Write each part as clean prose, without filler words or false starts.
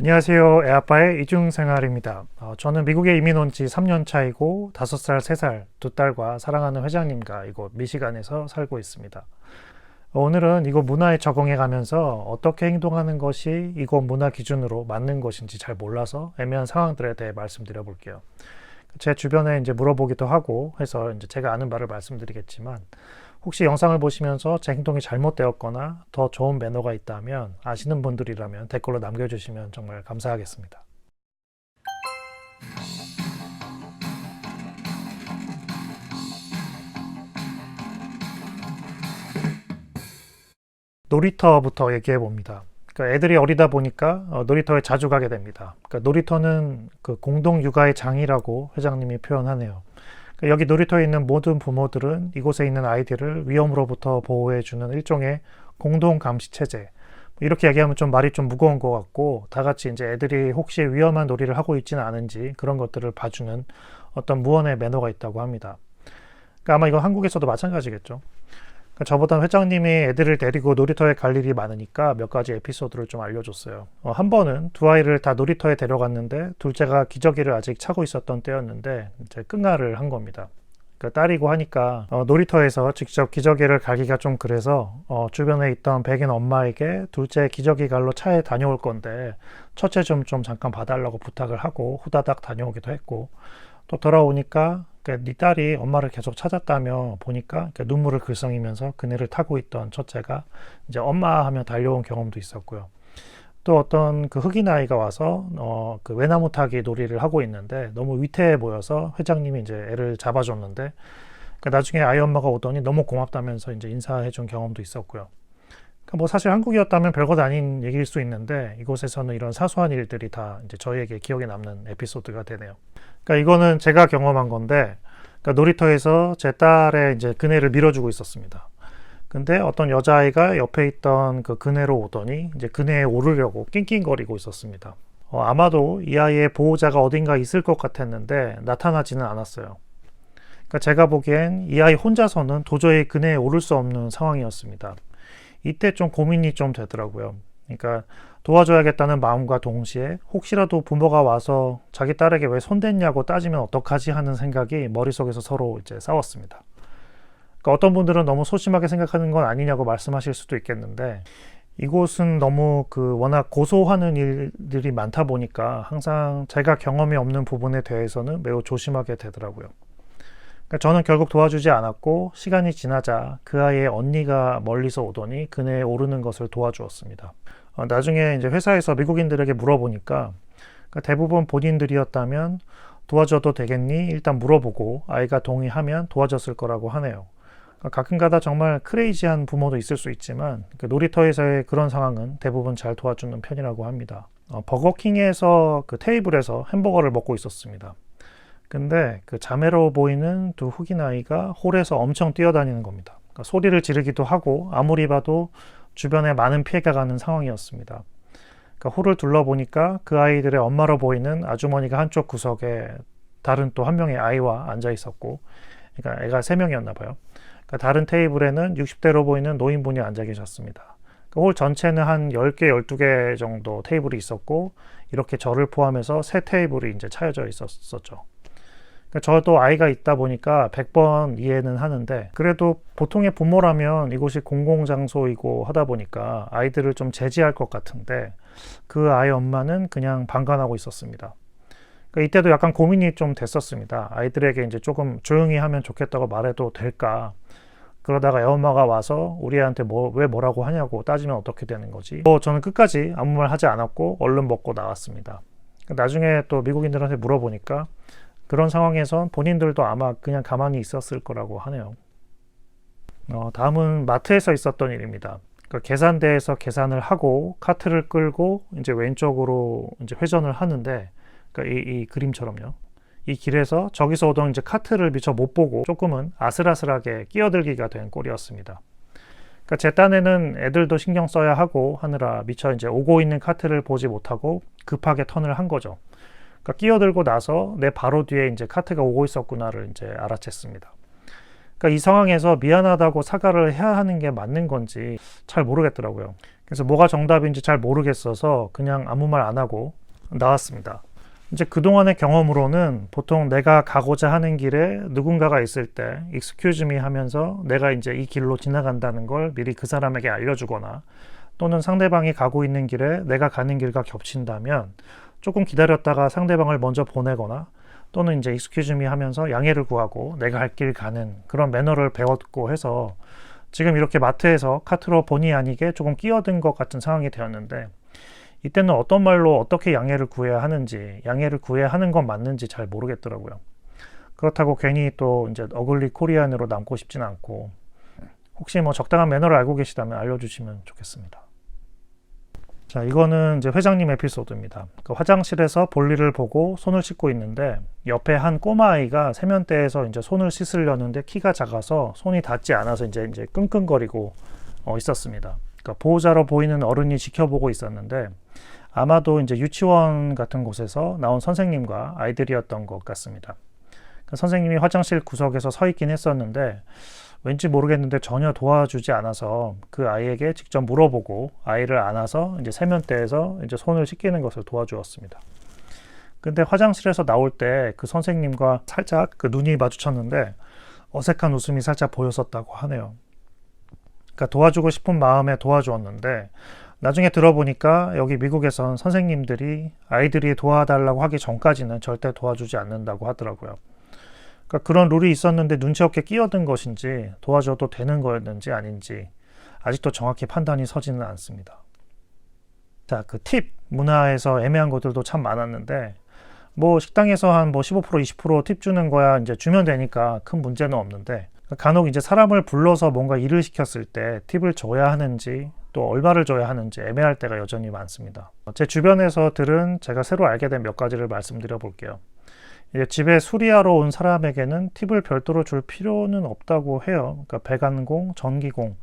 안녕하세요. 애아빠의 이중생활입니다. 저는 미국에 이민 온 지 3년 차이고 5살, 3살 두 딸과 사랑하는 회장님과 이곳 미시간에서 살고 있습니다. 오늘은 이곳 문화에 적응해 가면서 어떻게 행동하는 것이 이곳 문화 기준으로 맞는 것인지 잘 몰라서 애매한 상황들에 대해 말씀드려 볼게요. 제 주변에 이제 물어보기도 하고 해서 이제 제가 아는 바를 말씀드리겠지만 혹시 영상을 보시면서 제 행동이 잘못되었거나 더 좋은 매너가 있다면 아시는 분들이라면 댓글로 남겨주시면 정말 감사하겠습니다. 놀이터부터 얘기해 봅니다. 그러니까 애들이 어리다 보니까 놀이터에 자주 가게 됩니다. 그러니까 놀이터는 그 공동 육아의 장이라고 회장님이 표현하네요. 여기 놀이터에 있는 모든 부모들은 이곳에 있는 아이들을 위험으로부터 보호해주는 일종의 공동 감시 체제. 이렇게 얘기하면 좀 말이 좀 무거운 것 같고, 다 같이 이제 애들이 혹시 위험한 놀이를 하고 있지는 않은지 그런 것들을 봐주는 어떤 무언의 매너가 있다고 합니다. 그러니까 아마 이건 한국에서도 마찬가지겠죠. 그러니까 저보다 회장님이 애들을 데리고 놀이터에 갈 일이 많으니까 몇 가지 에피소드를 좀 알려줬어요. 한 번은 두 아이를 다 놀이터에 데려갔는데 둘째가 기저귀를 아직 차고 있었던 때였는데 이제 끙가를 한 겁니다. 그러니까 딸이고 하니까 놀이터에서 직접 기저귀를 갈기가 좀 그래서 주변에 있던 백인 엄마에게 둘째 기저귀 갈로 차에 다녀올 건데 첫째 좀 잠깐 봐달라고 부탁을 하고 후다닥 다녀오기도 했고, 또 돌아오니까 네 딸이 엄마를 계속 찾았다며 보니까 눈물을 글썽이면서 그네를 타고 있던 첫째가 이제 엄마 하며 달려온 경험도 있었고요. 또 어떤 그 흑인 아이가 와서 그 외나무 타기 놀이를 하고 있는데 너무 위태해 보여서 회장님이 이제 애를 잡아줬는데, 나중에 아이 엄마가 오더니 너무 고맙다면서 이제 인사해 준 경험도 있었고요. 뭐 사실 한국이었다면 별것 아닌 얘기일 수 있는데 이곳에서는 이런 사소한 일들이 다 이제 저희에게 기억에 남는 에피소드가 되네요. 그러니까 이거는 제가 경험한 건데, 놀이터에서 제 딸의 이제 그네를 밀어주고 있었습니다. 근데 어떤 여자아이가 옆에 있던 그 그네로 오더니 이제 그네에 오르려고 낑낑거리고 있었습니다. 아마도 이 아이의 보호자가 어딘가 있을 것 같았는데 나타나지는 않았어요. 그러니까 제가 보기엔 이 아이 혼자서는 도저히 그네에 오를 수 없는 상황이었습니다. 이때 좀 고민이 좀 되더라고요. 그러니까 도와줘야겠다는 마음과 동시에 혹시라도 부모가 와서 자기 딸에게 왜 손댔냐고 따지면 어떡하지 하는 생각이 머릿속에서 서로 이제 싸웠습니다. 그러니까 어떤 분들은 너무 소심하게 생각하는 건 아니냐고 말씀하실 수도 있겠는데, 이곳은 너무 워낙 고소하는 일들이 많다 보니까 항상 제가 경험이 없는 부분에 대해서는 매우 조심하게 되더라고요. 그러니까 저는 결국 도와주지 않았고 시간이 지나자 그 아이의 언니가 멀리서 오더니 그네에 오르는 것을 도와주었습니다. 나중에 이제 회사에서 미국인들에게 물어보니까 대부분 본인들이었다면 도와줘도 되겠니? 일단 물어보고 아이가 동의하면 도와줬을 거라고 하네요. 가끔가다 정말 크레이지한 부모도 있을 수 있지만 놀이터에서의 그런 상황은 대부분 잘 도와주는 편이라고 합니다. 버거킹에서 그 테이블에서 햄버거를 먹고 있었습니다. 근데 그 자매로 보이는 두 흑인 아이가 홀에서 엄청 뛰어다니는 겁니다. 소리를 지르기도 하고 아무리 봐도 주변에 많은 피해가 가는 상황이었습니다. 홀을 둘러보니까 그 아이들의 엄마로 보이는 아주머니가 한쪽 구석에 다른 또 한 명의 아이와 앉아 있었고, 그러니까 애가 3명이었나 봐요. 다른 테이블에는 60대로 보이는 노인분이 앉아 계셨습니다. 홀 전체는 한 10개, 12개 정도 테이블이 있었고, 이렇게 저를 포함해서 3테이블이 이제 차여져 있었죠. 저도 아이가 있다 보니까 100번 이해는 하는데, 그래도 보통의 부모라면 이곳이 공공장소이고 하다 보니까 아이들을 좀 제지할 것 같은데 그 아이 엄마는 그냥 방관하고 있었습니다. 이때도 약간 고민이 좀 됐었습니다. 아이들에게 이제 조금 조용히 하면 좋겠다고 말해도 될까? 그러다가 애 엄마가 와서 우리한테 왜 뭐라고 하냐고 따지면 어떻게 되는 거지? 저는 끝까지 아무 말 하지 않았고 얼른 먹고 나왔습니다. 나중에 또 미국인들한테 물어보니까 그런 상황에선 본인들도 아마 그냥 가만히 있었을 거라고 하네요. 다음은 마트에서 있었던 일입니다. 계산대에서 계산을 하고 카트를 끌고 이제 왼쪽으로 이제 회전을 하는데, 이 그림처럼요. 이 길에서 저기서 오던 이제 카트를 미처 못 보고 조금은 아슬아슬하게 끼어들기가 된 꼴이었습니다. 제 딴에는 애들도 신경 써야 하고 하느라 미처 이제 오고 있는 카트를 보지 못하고 급하게 턴을 한 거죠. 끼어들고 나서 내 바로 뒤에 이제 카트가 오고 있었구나를 이제 알아챘습니다. 그러니까 이 상황에서 미안하다고 사과를 해야 하는 게 맞는 건지 잘 모르겠더라고요. 그래서 뭐가 정답인지 잘 모르겠어서 그냥 아무 말 안 하고 나왔습니다. 이제 그동안의 경험으로는 보통 내가 가고자 하는 길에 누군가가 있을 때 excuse me 하면서 내가 이제 이 길로 지나간다는 걸 미리 그 사람에게 알려주거나, 또는 상대방이 가고 있는 길에 내가 가는 길과 겹친다면 조금 기다렸다가 상대방을 먼저 보내거나, 또는 이제 excuse me 하면서 양해를 구하고 내가 할 길 가는 그런 매너를 배웠고 해서 지금 이렇게 마트에서 카트로 본의 아니게 조금 끼어든 것 같은 상황이 되었는데, 이때는 어떤 말로 어떻게 양해를 구해야 하는지, 양해를 구해야 하는 건 맞는지 잘 모르겠더라고요. 그렇다고 괜히 또 이제 어글리 코리안으로 남고 싶진 않고, 혹시 뭐 적당한 매너를 알고 계시다면 알려주시면 좋겠습니다. 자, 이거는 이제 회장님 에피소드입니다. 그 화장실에서 볼일을 보고 손을 씻고 있는데 옆에 한 꼬마아이가 세면대에서 이제 손을 씻으려는데 키가 작아서 손이 닿지 않아서 이제 끙끙거리고 있었습니다. 그러니까 보호자로 보이는 어른이 지켜보고 있었는데 아마도 이제 유치원 같은 곳에서 나온 선생님과 아이들이었던 것 같습니다. 그러니까 선생님이 화장실 구석에서 서 있긴 했었는데 왠지 모르겠는데 전혀 도와주지 않아서 그 아이에게 직접 물어보고 아이를 안아서 이제 세면대에서 이제 손을 씻기는 것을 도와주었습니다. 근데 화장실에서 나올 때 그 선생님과 살짝 그 눈이 마주쳤는데 어색한 웃음이 살짝 보였었다고 하네요. 그러니까 도와주고 싶은 마음에 도와주었는데 나중에 들어보니까 여기 미국에선 선생님들이 아이들이 도와달라고 하기 전까지는 절대 도와주지 않는다고 하더라고요. 그러니까 그런 룰이 있었는데 눈치 없게 끼어든 것인지 도와줘도 되는 거였는지 아닌지 아직도 정확히 판단이 서지는 않습니다. 자, 그 팁 문화에서 애매한 것들도 참 많았는데 뭐 식당에서 한 뭐 15% 20% 팁 주는 거야 이제 주면 되니까 큰 문제는 없는데, 간혹 이제 사람을 불러서 뭔가 일을 시켰을 때 팁을 줘야 하는지 또 얼마를 줘야 하는지 애매할 때가 여전히 많습니다. 제 주변에서 들은 제가 새로 알게 된 몇 가지를 말씀드려 볼게요. 집에 수리하러 온 사람에게는 팁을 별도로 줄 필요는 없다고 해요. 그러니까 배관공, 전기공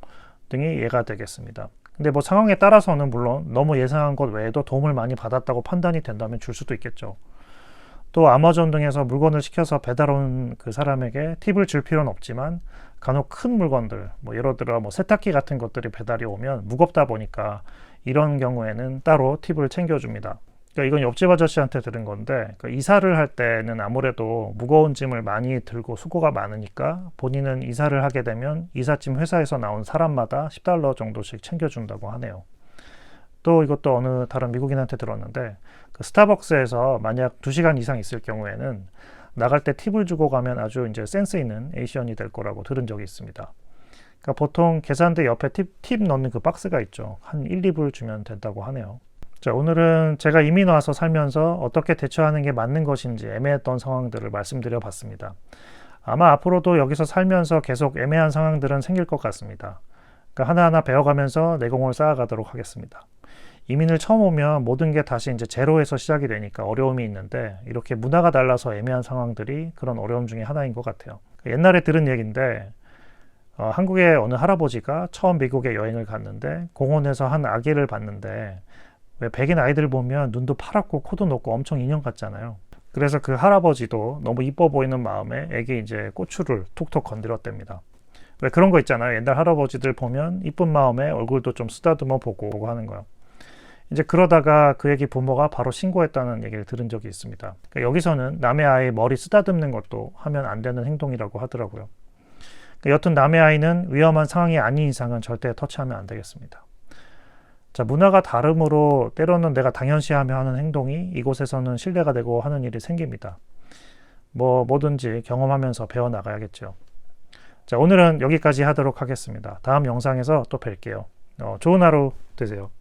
등이 예가 되겠습니다. 근데 뭐 상황에 따라서는 물론 너무 예상한 것 외에도 도움을 많이 받았다고 판단이 된다면 줄 수도 있겠죠. 또 아마존 등에서 물건을 시켜서 배달 온 그 사람에게 팁을 줄 필요는 없지만 간혹 큰 물건들, 뭐 예를 들어 뭐 세탁기 같은 것들이 배달이 오면 무겁다 보니까 이런 경우에는 따로 팁을 챙겨줍니다. 그러니까 이건 옆집 아저씨한테 들은 건데, 그러니까 이사를 할 때는 아무래도 무거운 짐을 많이 들고 수고가 많으니까 본인은 이사를 하게 되면 이삿짐 회사에서 나온 사람마다 $10 정도씩 챙겨준다고 하네요. 또 이것도 어느 다른 미국인한테 들었는데, 그 스타벅스에서 만약 2시간 이상 있을 경우에는 나갈 때 팁을 주고 가면 아주 이제 센스 있는 에이시언이 될 거라고 들은 적이 있습니다. 그러니까 보통 계산대 옆에 팁 넣는 그 박스가 있죠. 한 1, 2불 주면 된다고 하네요. 자, 오늘은 제가 이민 와서 살면서 어떻게 대처하는 게 맞는 것인지 애매했던 상황들을 말씀드려 봤습니다. 아마 앞으로도 여기서 살면서 계속 애매한 상황들은 생길 것 같습니다. 그러니까 하나하나 배워가면서 내공을 쌓아가도록 하겠습니다. 이민을 처음 오면 모든 게 다시 이제 제로에서 시작이 되니까 어려움이 있는데, 이렇게 문화가 달라서 애매한 상황들이 그런 어려움 중에 하나인 것 같아요. 옛날에 들은 얘기인데 한국의 어느 할아버지가 처음 미국에 여행을 갔는데 공원에서 한 아기를 봤는데, 왜 백인 아이들 보면 눈도 파랗고 코도 높고 엄청 인형 같잖아요. 그래서 그 할아버지도 너무 이뻐 보이는 마음에 애기 이제 꼬추를 톡톡 건드렸답니다. 왜 그런 거 있잖아요. 옛날 할아버지들 보면 이쁜 마음에 얼굴도 좀 쓰다듬어 보고 하는 거요. 이제 그러다가 그 애기 부모가 바로 신고했다는 얘기를 들은 적이 있습니다. 그러니까 여기서는 남의 아이 머리 쓰다듬는 것도 하면 안 되는 행동이라고 하더라고요. 그러니까 여튼 남의 아이는 위험한 상황이 아닌 이상은 절대 터치하면 안 되겠습니다. 자, 문화가 다름으로 때로는 내가 당연시하며 하는 행동이 이곳에서는 신뢰가 되고 하는 일이 생깁니다. 뭐든지 경험하면서 배워나가야겠죠. 자, 오늘은 여기까지 하도록 하겠습니다. 다음 영상에서 또 뵐게요. 좋은 하루 되세요.